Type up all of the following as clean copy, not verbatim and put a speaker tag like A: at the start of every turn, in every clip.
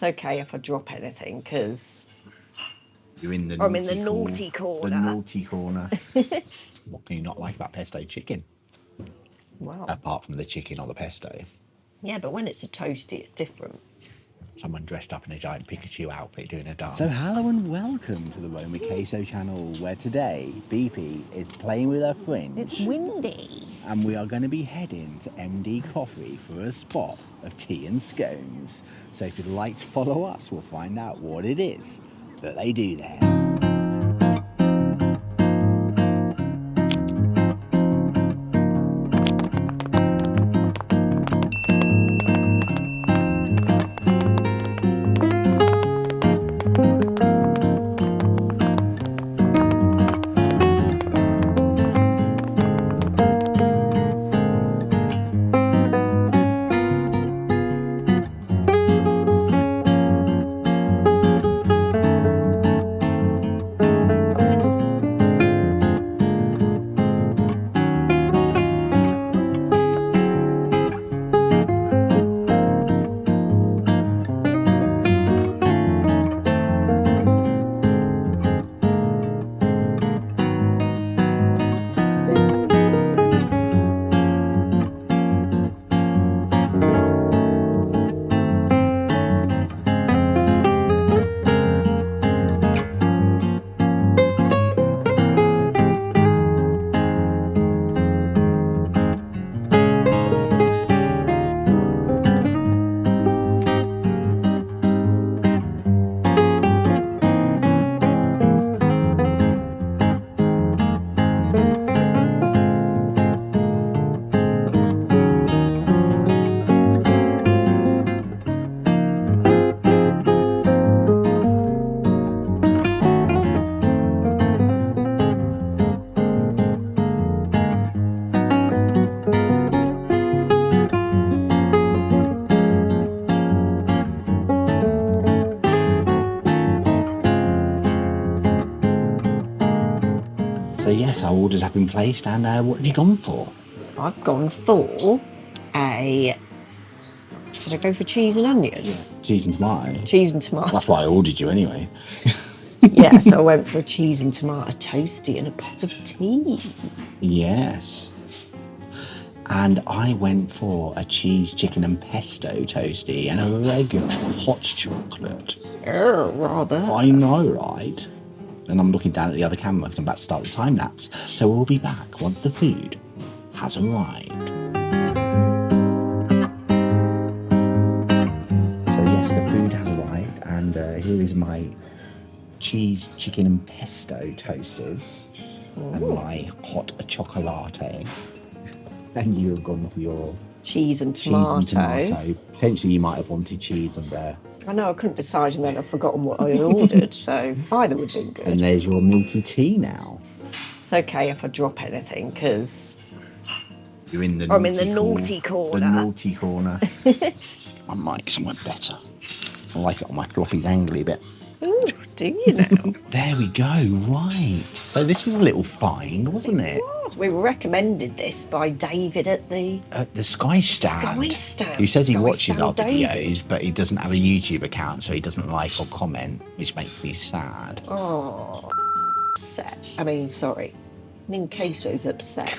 A: okay if I drop anything, because
B: You're in the
A: I'm in the naughty corner.
B: The naughty corner. What can you not like about pesto chicken?
A: Wow.
B: Apart from the chicken or the pesto.
A: Yeah, but when it's a toasty, it's different.
B: Someone dressed up in a giant Pikachu outfit doing a dance.
C: So hello and welcome to the Roma Queso channel, where today BP is playing with her fringe.
A: It's windy.
C: And we are going to be heading to MD Coffee for a spot of tea and scones. So if you'd like to follow us, we'll find out what it is that they do there.
B: So yes, our orders have been placed, and what have you gone for?
A: I've gone for a... Did I go for cheese and onion?
B: Cheese and tomato.
A: Cheese and tomato.
B: That's why I ordered you anyway.
A: Yeah, so I went for a cheese and tomato toasty and a pot of tea.
B: Yes. And I went for a cheese, chicken and pesto toasty and a regular hot chocolate.
A: Oh, rather.
B: I know, right? And I'm looking down at the other camera because I'm about to start the time lapse. So we'll be back once the food has arrived. So yes, the food has arrived, and here is my cheese, chicken and pesto toasters.
A: Ooh.
B: And my hot chocolate. And you have gone for your
A: cheese and tomato.
B: Potentially you might have wanted cheese and
A: I know, I couldn't decide, and then I've forgotten what I ordered, so either would have been good.
B: And there's your milky tea now.
A: It's okay if I drop anything, because
B: You're in the
A: I'm in the naughty corner.
B: The naughty corner. I might somewhere better. I like it on my floppy dangly bit.
A: Ooh, do you now?
B: There we go, right. So this was a little find, wasn't it?
A: It was. We were recommended this by David at the
B: Sky Stand.
A: Sky Stand.
B: Who says he
A: Sky
B: watches our
A: Stand
B: videos,
A: David.
B: but he doesn't have a YouTube account, so he doesn't like or comment, which makes me sad.
A: Oh, upset. I mean, sorry. Ninqueso's upset.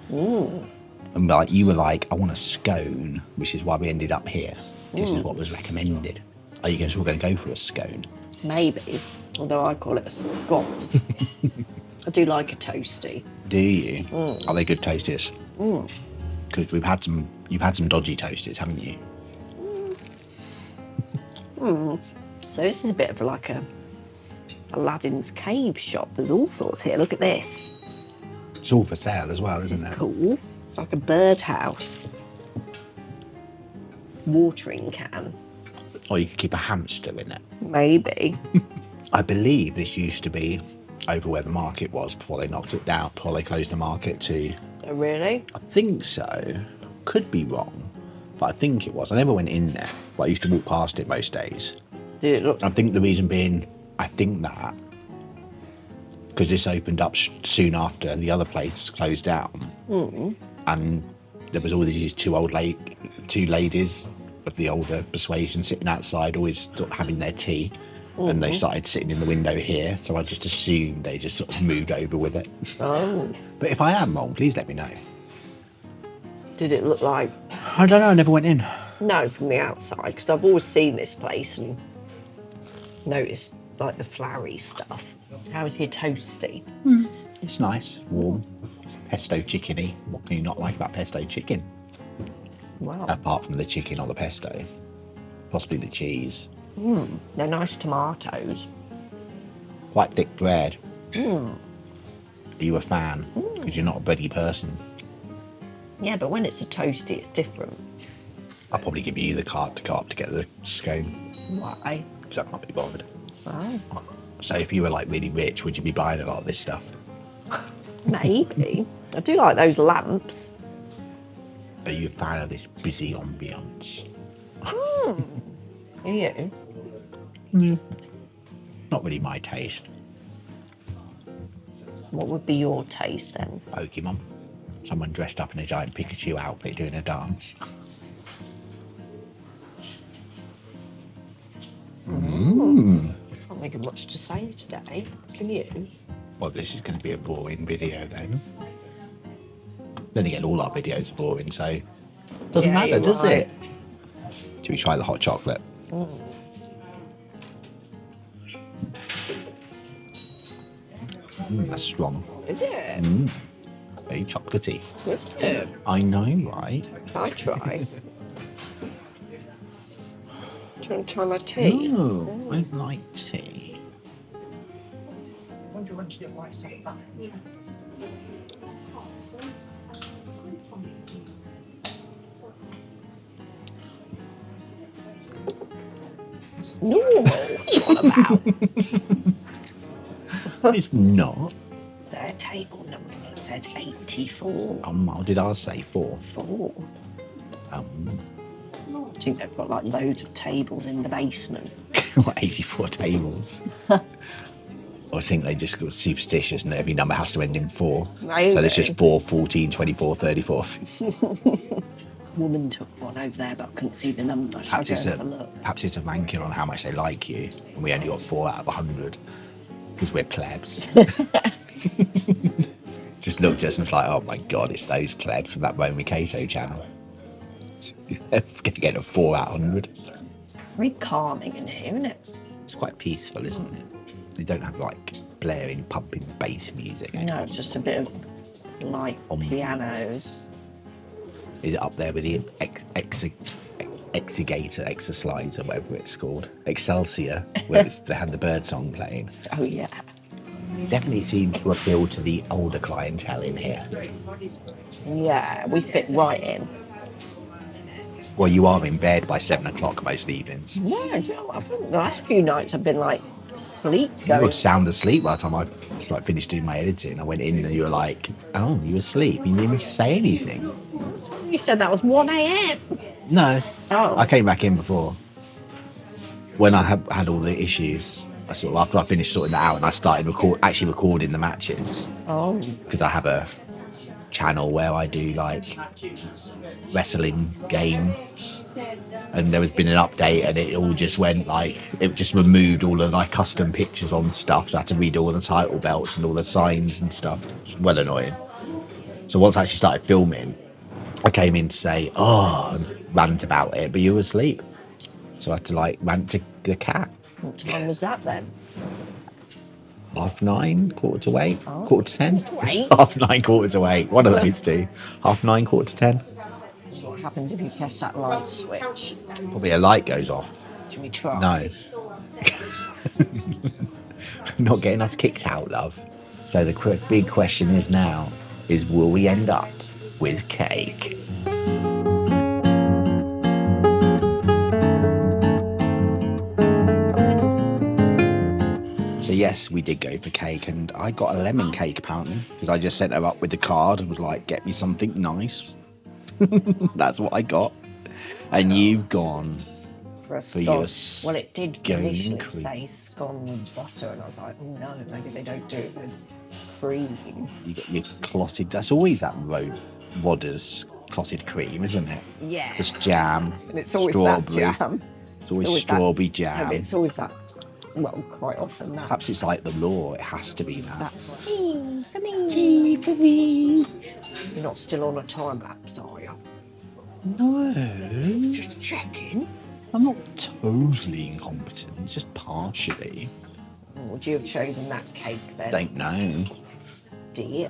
B: And like you were like, I want a scone, which is why we ended up here. This is what was recommended. Are you still going to go for a scone?
A: Maybe, although I call it a scone. I do like a toasty.
B: Do you? Are they good toasties? Because you've had some dodgy toasties, haven't you?
A: So this is a bit of like a Aladdin's cave shop. There's all sorts here. Look at this.
B: It's all for sale as well,
A: This
B: isn't
A: is
B: it?
A: cool. It's like a birdhouse. Watering can.
B: Or you could keep a hamster in it.
A: Maybe.
B: I believe this used to be over where the market was before they knocked it down, before they closed the market to...
A: Oh, really?
B: I think so. Could be wrong, but I think it was. I never went in there, but I used to walk past it most days.
A: Did it look...
B: I think the reason being, I think that, because this opened up soon after the other place closed down, and there was all these two ladies
C: of the older persuasion sitting outside, always sort of having their tea. And they started sitting in the window here, so I just assumed they just sort of moved over with it.
A: Oh.
C: But if I am wrong, please let me know.
A: Did it look like...
C: I don't know, I never went in.
A: No, from the outside, because I've always seen this place and noticed like the flowery stuff. How is your toasty?
C: It's nice, warm. It's pesto chickeny. What can you not like about pesto chicken?
A: Wow.
C: Apart from the chicken or the pesto. Possibly the cheese.
A: They're nice tomatoes.
C: Quite thick bread. Are you a fan? Because you're not a bready person.
A: Yeah, but when it's a toasty, it's different.
C: I'll probably give you the card to go up to get the scone.
A: Why?
C: Because I can't be bothered.
A: Oh.
C: So if you were like really rich, would you be buying a lot of this stuff?
A: Maybe. I do like those lamps.
C: Are you a fan of this busy ambience?
A: Are you?
C: Not really my taste.
A: What would be your taste then?
C: Pokemon. Someone dressed up in a giant Pikachu outfit doing a dance.
A: Can't think of much to say today, can you?
C: Well, this is going to be a boring video then. Then again, all our videos are boring, so doesn't matter,
A: you're
C: does
A: right.
C: it? Should we try the hot chocolate? That's strong.
A: Is it?
C: Very chocolatey.
A: Is it?
C: I know, right?
A: I try. Do you want to try my tea?
C: No, I like tea.
A: It's normal. What are you on about?
C: It's not.
A: Their table number says 84.
C: What did I say? 4.
A: 4. I think they've got like loads of tables in the basement.
C: What, 84 tables? I think they just got superstitious and every number has to end in 4.
A: Maybe.
C: So there's just 4, 14, 24, 34.
A: Woman took one over there, but I couldn't see the number. Shall I
C: Perhaps
A: go
C: it's,
A: and have a look?
C: perhaps it's a ranking on how much they like you. And we only got 4 out of 100 because we're plebs. Just looked at us and was like, oh my God, it's those plebs from that Roman Queso channel. They're going to get a 4 out of 100.
A: Very calming in here, isn't it?
C: It's quite peaceful, isn't it? They don't have like blaring, pumping bass music.
A: No, it's just a bit of light pianos.
C: Is it up there with the Exegator, or whatever it's called? Excelsior, where they had the bird song playing.
A: Oh, yeah.
C: It definitely seems to appeal to the older clientele in here.
A: Yeah, we fit right in.
C: Well, you are in bed by 7 o'clock most evenings.
A: No, do you know what? I think the last few nights I've been like asleep
C: You
A: going.
C: were sound asleep by the time I finished doing my editing. I went in and you were like, oh, you were asleep. You didn't even say anything.
A: You said that was 1 a.m.
C: No.
A: Oh.
C: I came back in before. When I had all the issues, I sort of, after I finished sorting that out and I started recording the matches.
A: Oh.
C: Because I have a channel where I do like wrestling game, and there has been an update and it all just went like, it just removed all of like custom pictures on stuff, so I had to read all the title belts and all the signs and stuff. It's well annoying. So once I actually started filming, I came in to say and rant about it, but you were asleep, so I had to like rant to the cat.
A: What time was that then?
C: 9:30, 8:15,
A: Oh.
C: 10.
A: 8:15?
C: 9:30, 8:15. One of those two. 9:30, 10.
A: What happens if you press that light switch?
C: Probably a light goes off.
A: Should we try?
C: No. Not getting us kicked out, love. So the big question is now, will we end up with cake? So yes, we did go for cake, and I got a lemon cake apparently, because I just sent her up with the card and was like, get me something nice. That's what I got. And you've gone
A: For a
C: for your
A: scone. Well, it did
C: scone
A: initially
C: cream.
A: say scone with butter, and I was like, oh no, maybe they don't do it with cream.
C: You got your clotted, that's always that Vodda's clotted cream, isn't it?
A: Yeah.
C: Just jam,
A: And it's always
C: strawberry.
A: that jam.
C: It's always
A: always that-
C: strawberry
A: No,
C: jam.
A: but it's always that. Well, quite often that.
C: Perhaps it's like the law. It has to be that.
A: Tea for me.
C: Tea for me.
A: You're not still on a time lapse, are you?
C: No,
A: Just checking.
C: I'm not totally incompetent. Just partially.
A: Would you have chosen that cake then?
C: Don't know.
A: Dear.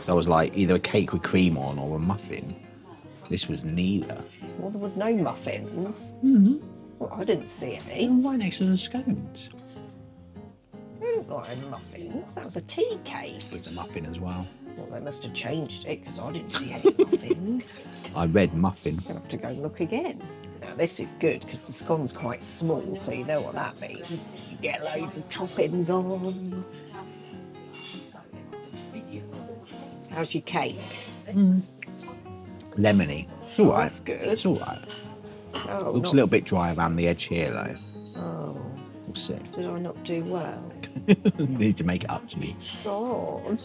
C: I was like either a cake with cream on or a muffin. This was neither.
A: Well, there was no muffins.
C: Mm-hmm.
A: Well, I didn't see any.
C: Right next to the scones.
A: I didn't like muffins. That was a tea cake.
C: It was a muffin as well.
A: Well, they must have changed it because I didn't see any muffins.
C: I read muffin.
A: I'll have to go and look again. Now, this is good because the scone's quite small, so you know what that means. You get loads of toppings on. How's your cake?
C: Lemony. It's all right.
A: That's good.
C: It's all right.
A: Oh,
C: Looks
A: not-
C: a little bit dry around the edge here, though.
A: Oh,
C: We'll see.
A: did I not do well?
C: Need to make it up to me.
A: God.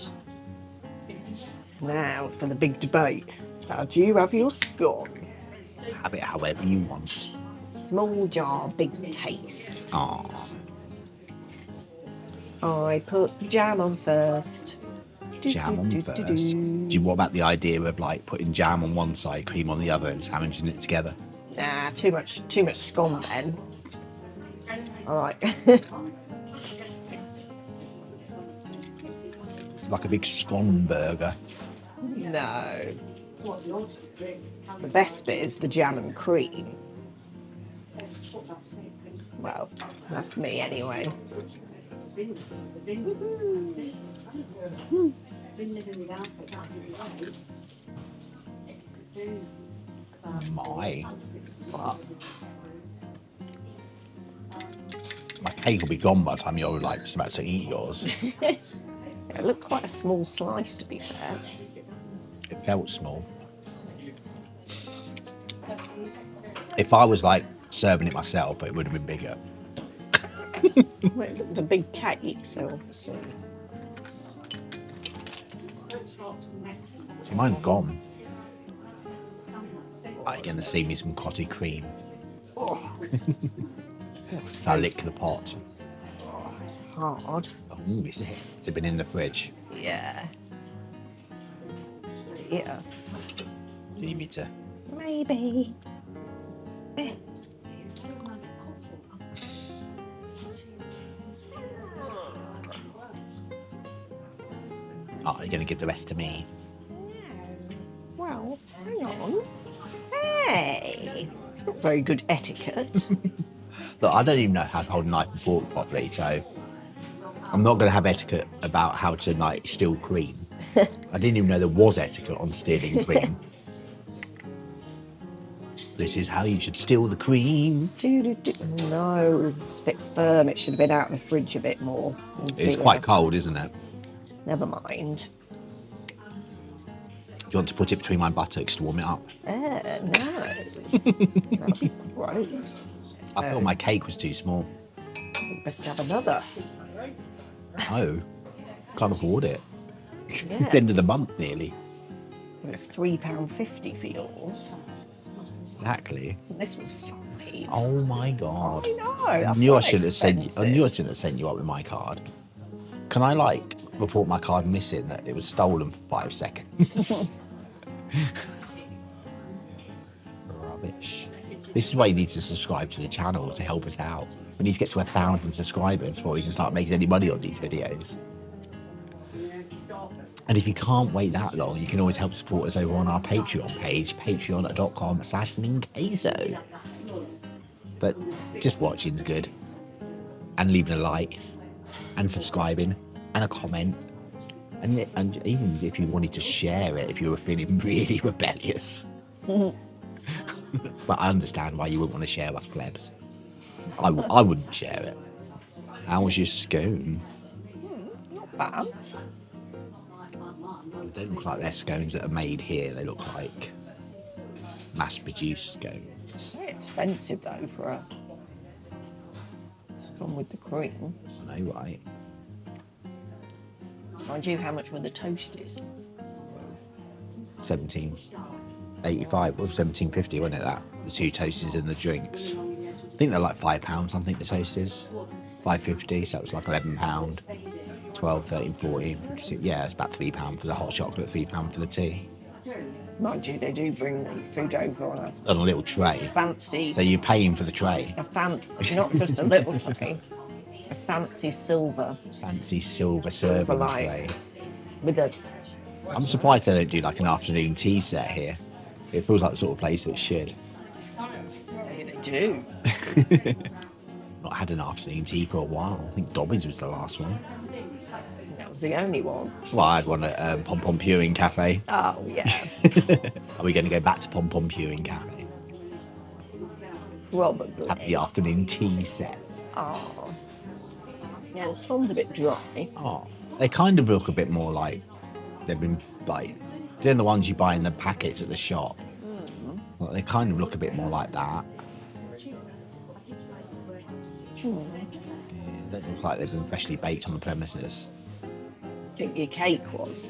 A: Now for the big debate. How do you have your scone?
C: Have it however you want.
A: Small jar, big taste.
C: Ah,
A: I put jam on first.
C: jam on first. What about the idea of like putting jam on one side, cream on the other, and sandwiching it together?
A: Nah, too much scone then. All right.
C: Like a big scone burger.
A: No. The best bit is the jam and cream. Well, that's me anyway.
C: My
A: What?
C: cake will be gone by the time you're like just about to eat yours.
A: It looked quite a small slice, to be fair.
C: It felt small. If I was like serving it myself, it would have been bigger.
A: Well, it looked a big cake, so obviously.
C: See, mine's gone. Right, you're going to see me some cottage cream.
A: Oh,
C: I lick the pot.
A: it's hard.
C: Oh, is it? Has it been in the fridge?
A: Yeah. Dear.
C: Do you need me to?
A: Maybe. Eh.
C: Oh, you're going to give the rest to me?
A: Well, hang on. Hey! It's not very good etiquette.
C: Look, I don't even know how to hold a knife and fork properly, so I'm not going to have etiquette about how to like steal cream. I didn't even know there was etiquette on stealing cream. This is how you should steal the cream.
A: No, it's a bit firm. It should have been out of the fridge a bit more. Oh,
C: It's
A: dear.
C: quite cold, isn't it?
A: Never mind.
C: Do you want to put it between my buttocks to warm it up?
A: No. That'd be gross.
C: I thought my cake was too small.
A: Best have another.
C: Oh, can't afford it.
A: Yeah.
C: It's the end of the month nearly.
A: It's £3.50 for yours.
C: Exactly.
A: And this was £5.
C: Oh my god.
A: I know.
C: I
A: That's
C: knew I
A: quite
C: should have sent you. I
A: expensive.
C: knew I shouldn't have sent you up with my card. Can I like report my card missing that it was stolen for 5 seconds? Rubbish. This is why you need to subscribe to the channel to help us out. We need to get to 1,000 subscribers before we can start making any money on these videos. And if you can't wait that long, you can always help support us over on our Patreon page, patreon.com/Ninqueso. But just watching's good. And leaving a like, and subscribing, and a comment. And even if you wanted to share it, if you were feeling really rebellious. But I understand why you wouldn't want to share us plebs. I wouldn't share it. How was your scone?
A: Not bad.
C: They don't look like they're scones that are made here. They look like mass-produced scones.
A: Very expensive though for a scone with the cream.
C: I know, right?
A: Mind you, how much were the toasties?
C: 17.85 or 17.50, wasn't it? That the 2 toasties and the drinks. I think they're like £5. I think the toasties, 5.50. So it was like £11, 12, 13, 14, 56. Yeah, it's about £3 for the hot chocolate, £3 for the tea.
A: Mind you, they do bring food over on
C: On a little tray.
A: fancy,
C: So you're paying for the tray.
A: not just a little tray, a fancy silver
C: Fancy silver serving
A: light.
C: tray.
A: with a.
C: I'm surprised they don't do like an afternoon tea set here. It feels like the sort of place that should.
A: Maybe they do.
C: Not had an afternoon tea for a while. I think Dobbins was the last one.
A: That was the only one.
C: Well, I had one at Pom Pom Puring Cafe.
A: Oh, yeah.
C: Are we going to go back to Pom Pom Puring Cafe?
A: Probably.
C: Have the afternoon tea set.
A: Oh. Yeah, the scone's a bit dry.
C: Oh, they kind of look a bit more like they've been like doing the ones you buy in the packets at the shop. Like, they kind of look a bit more like that. Yeah, they don't look like they've been freshly baked on the premises.
A: I think your cake was.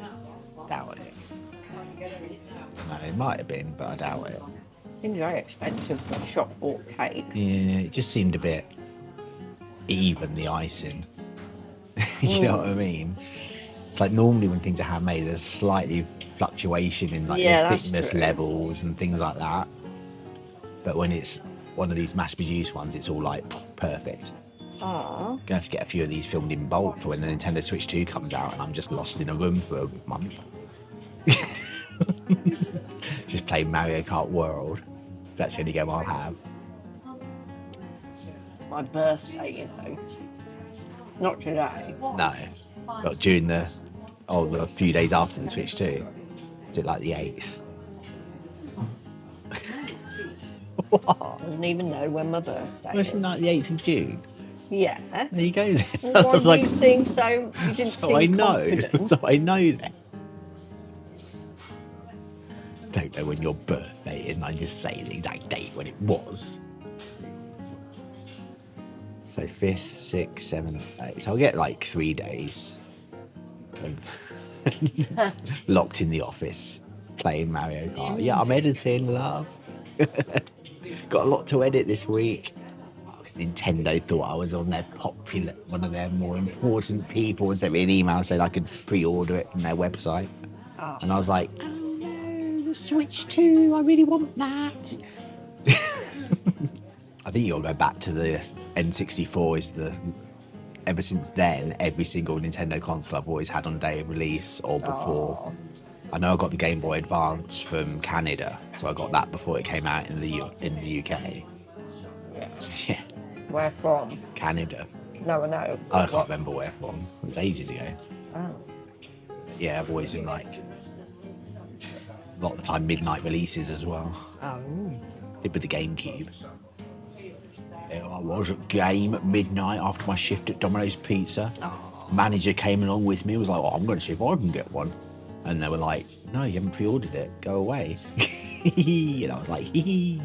C: Doubt it. No, it might have been, but I doubt it.
A: Seems very expensive for a shop bought cake.
C: Yeah, it just seemed a bit even, the icing. You know what I mean? It's like normally when things are handmade, there's slightly fluctuation in like
A: Yeah,
C: the
A: that's
C: thickness
A: true.
C: levels and things like that. But when it's one of these mass-produced ones, it's all like perfect.
A: Ah.
C: Gonna have to get a few of these filmed in bulk for when the Nintendo Switch 2 comes out, and I'm just lost in a room for a month. Just playing Mario Kart World. That's the only game I'll have.
A: It's my birthday, you know. Not today.
C: No, but during the few days after the Switch 2. Is it like the 8th? What?
A: Doesn't even know when my birthday
C: Wasn't
A: is.
C: that the 8th of June?
A: Yeah.
C: There you go then.
A: Well, why
C: was
A: do
C: like,
A: you seem so... You didn't
C: so
A: seem
C: I know.
A: confident.
C: So I know then. Don't know when your birthday is, and I just say the exact date when it was. So 5th, 6th, 7th, 8th. So I'll get like 3 days of locked in the office playing Mario Kart. Yeah, I'm editing, love. Got a lot to edit this week. Because Nintendo thought I was on their one of their more important people, and sent me an email saying I could pre-order it from their website.
A: Oh.
C: And I was like, oh no, the Switch 2, I really want that. I think you'll go back to the N64 ever since then, every single Nintendo console I've always had on day of release or before.
A: Oh.
C: I know I got the Game Boy Advance from Canada, so I got that before it came out in the UK.
A: Yeah.
C: Yeah,
A: Where from?
C: Canada.
A: No, I know.
C: I can't remember where from. It was ages ago.
A: Oh.
C: Yeah, I've always been like, a lot of the time, midnight releases as well.
A: Oh.
C: Did with the GameCube. Yeah, I was at game at midnight after my shift at Domino's Pizza.
A: Oh.
C: Manager came along with me, was like, oh, I'm going to see if I can get one. And they were like, no, you haven't pre-ordered it. Go away. And I was like, hee.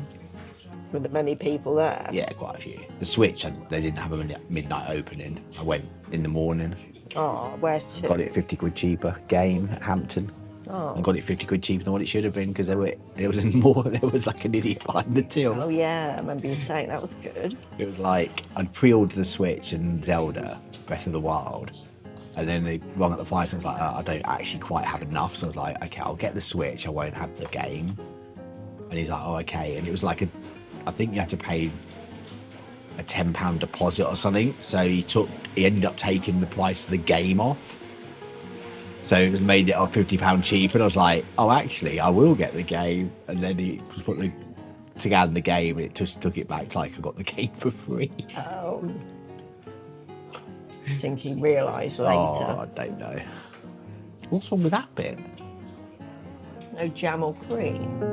A: Were there many people there?
C: Yeah, quite a few. The Switch, they didn't have a midnight opening. I went in the morning.
A: Oh, where to?
C: Got it 50 quid cheaper. Game at Hampton.
A: Oh.
C: And got it 50 quid cheaper than what it should have been, because there was like an idiot behind the till.
A: Oh, yeah. I remember you saying that was good.
C: It was like, I'd pre-ordered the Switch and Zelda, Breath of the Wild. And then they rung up the price and I was like, I don't actually quite have enough. So I was like, okay, I'll get the Switch. I won't have the game. And he's like, oh, okay. And it was like I think you had to pay a £10 deposit or something. So he ended up taking the price of the game off. So it was made it £50 cheaper. And I was like, oh, actually, I will get the game. And then he put together the game, and it just took it back to like I got the game for free.
A: Oh. I think he realised later.
C: Oh, I don't know. What's wrong with that bit?
A: No jam or cream.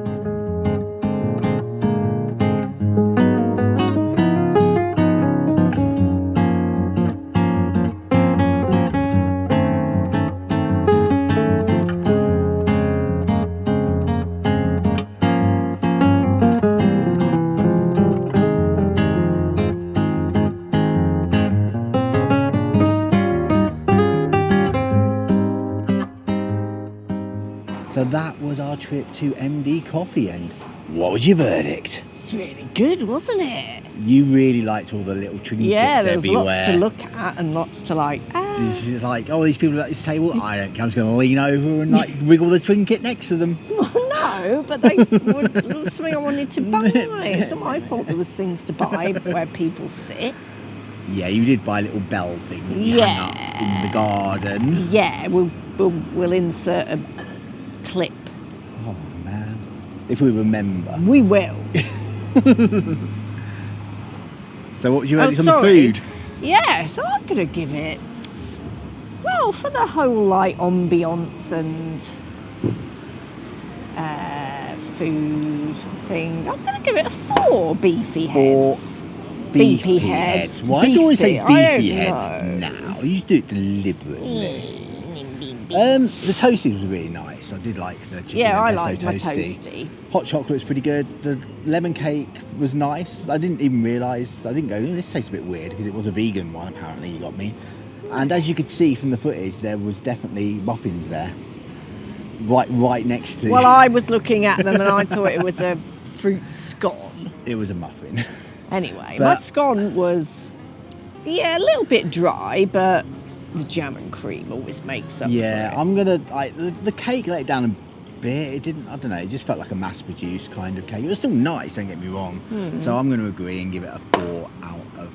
C: So that was our
B: our trip to MD Coffee, and what was your verdict?
A: It's really good, wasn't it?
B: You really liked all the little trinkets
A: Yeah, there was
B: everywhere.
A: lots to look at and lots to like.
B: This is like, oh, these people at this table, I don't care. I'm just going to lean over and like wriggle the trinket next to them.
A: No, but they it was something I wanted to buy. It's not my fault there was things to buy where people sit.
B: Yeah, you did buy a little bell thing that you hang up in the garden.
A: Yeah, we'll insert a clip.
B: Oh man, if we remember.
A: We will.
B: So what would you rate on the
A: sorry.
B: food?
A: Yeah, so I'm gonna give it. Well, for the whole like ambiance and food thing, I'm gonna give it a 4 beefy heads.
B: Beefy
A: heads.
B: Why do you always say
A: Beefy, I
B: beefy
A: don't
B: heads
A: know.
B: now? You do it deliberately. The toasties was really nice. I did like the chicken
A: Yeah, I
B: and
A: like
B: pesto
A: my
B: toasty.
A: toasty.
B: Hot chocolate was pretty good. The lemon cake was nice. I didn't even realise. I didn't go, this tastes a bit weird because it was a vegan one. Apparently, you got me. And as you could see from the footage, there was definitely muffins there, right next to.
A: Well, I was looking at them and I thought it was a fruit scone.
B: It was a muffin.
A: Anyway,
B: But-
A: my scone was, a little bit dry, but the jam and cream always makes up
B: Yeah,
A: for it.
B: I'm gonna. The cake let it down a bit. It didn't. I don't know. It just felt like a mass-produced kind of cake. It was still nice. Don't get me wrong. So I'm gonna agree and give it a 4 out of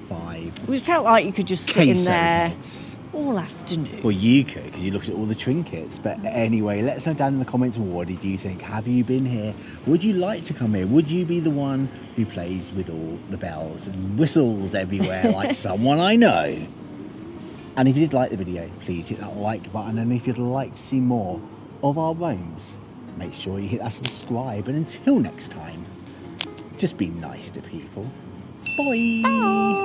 B: 5.
A: It felt like you could just sit in
B: Queso
A: there
B: heads.
A: all afternoon.
B: Well, you could, because you looked at all the trinkets. But anyway, let us know down in the comments, what did you think? Have you been here? Would you like to come here? Would you be the one who plays with all the bells and whistles everywhere like someone I know? And if you did like the video, please hit that like button. And if you'd like to see more of our roams, make sure you hit that subscribe. And until next time, just be nice to people. Bye.
A: Bye.